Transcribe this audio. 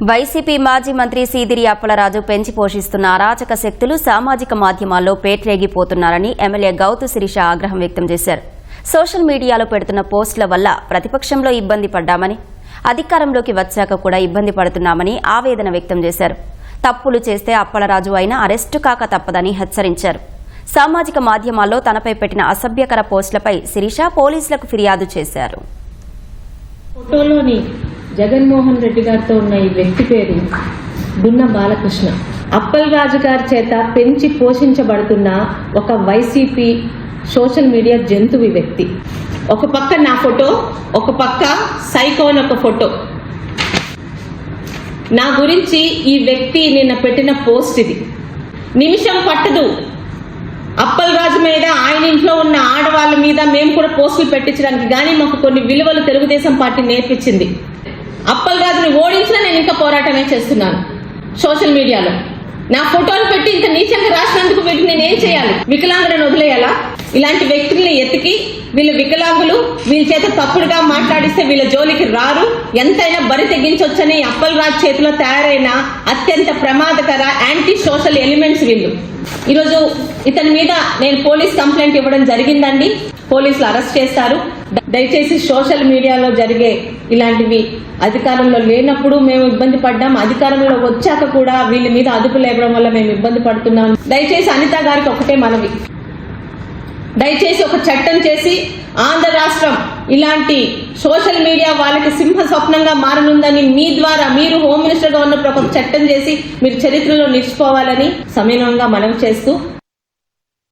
YCP మాజీ మంత్రి సీదిరి అప్పలరాజు పెంచి పోషిస్తున్న అరాచక శక్తులు సామాజిక మాధ్యమాల్లో పేట్రేగిపోతున్నారని ఎమ్మెల్యే గౌతు శిరీష ఆగ్రహం వ్యక్తం చేశారు. సోషల్ మీడియాలో పెడుతున్న పోస్టుల వల్ల ప్రతిపక్షంలో ఇబ్బంది పడ్డామని, అధికారంలోకి వచ్చాక కూడా ఇబ్బంది పడుతున్నామని ఆవేదన వ్యక్తం చేశారు. తప్పులు చేస్తే అప్పలరాజు అయినా అరెస్టు కాక తప్పదని హెచ్చరించారు. సామాజిక మాధ్యమాల్లో తనపై పెట్టిన అసభ్యకర పోస్టులపై శిరీష పోలీసులకు ఫిర్యాదు చేశారు. ఫోటోలోని జగన్మోహన్ రెడ్డి గారితో ఉన్న ఈ వ్యక్తి పేరు దున్న బాలకృష్ణ. అప్పలరాజు గారి చేత పెంచి పోషించబడుతున్న ఒక వైసీపీ సోషల్ మీడియా జంతువు వ్యక్తి. ఒక పక్క నా ఫోటో, ఒక పక్క సైకోన్ ఒక ఫోటో. నా గురించి ఈ వ్యక్తి నిన్న పెట్టిన పోస్ట్ ఇది. నిమిషం పట్టదు అప్పలరాజు మీద, ఆయన ఇంట్లో ఉన్న ఆడవాళ్ళ మీద మేము కూడా పోస్టులు పెట్టించడానికి, కానీ మాకు కొన్ని విలువలు తెలుగుదేశం పార్టీ నేర్పించింది. అప్పలరాజుని ఓడించినా నేను ఇంకా పోరాటమే చేస్తున్నాను. సోషల్ మీడియాలో నా ఫోటోలు పెట్టి ఇంత నీచంగా రాసినందుకు వీటిని నేను ఏం చేయాలి? వికలాంగులను వదిలేయాలా? ఇలాంటి వ్యక్తుల్ని ఎత్తికి వీళ్ళు వికలాంగులు, వీళ్ళ చేత తప్పుడుగా మాట్లాడిస్తే వీళ్ళ జోలికి రారు, ఎంతైనా బరి తెగించొచ్చని అప్పలరాజు చేతిలో తయారైన అత్యంత ప్రమాదకర యాంటీ సోషల్ ఎలిమెంట్స్ వీళ్ళు. ఈరోజు ఇతని మీద నేను పోలీస్ కంప్లైంట్ ఇవ్వడం జరిగిందండి. పోలీసులు అరెస్ట్ చేస్తారు. దయచేసి సోషల్ మీడియాలో జరిగే ఇలాంటివి అధికారంలో లేనప్పుడు మేము ఇబ్బంది పడ్డాం, అధికారంలో వచ్చాక కూడా వీళ్ళ మీద అదుపు లేవడం వల్ల మేము ఇబ్బంది పడుతున్నాం. దయచేసి అనిత గారికి ఒకటే మనవి, దయచేసి ఒక చట్టం చేసి ఆంధ్ర రాష్ట్రం ఇలాంటి సోషల్ మీడియా వాళ్ళకి సింహ స్వప్నంగా మారనుందని మీ ద్వారా, మీరు హోమ్ మినిస్టర్గా ఉన్నప్పుడు ఒక చట్టం చేసి మీరు చరిత్రలో నిలిచిపోవాలని సవినయంగా మనవి చేస్తూ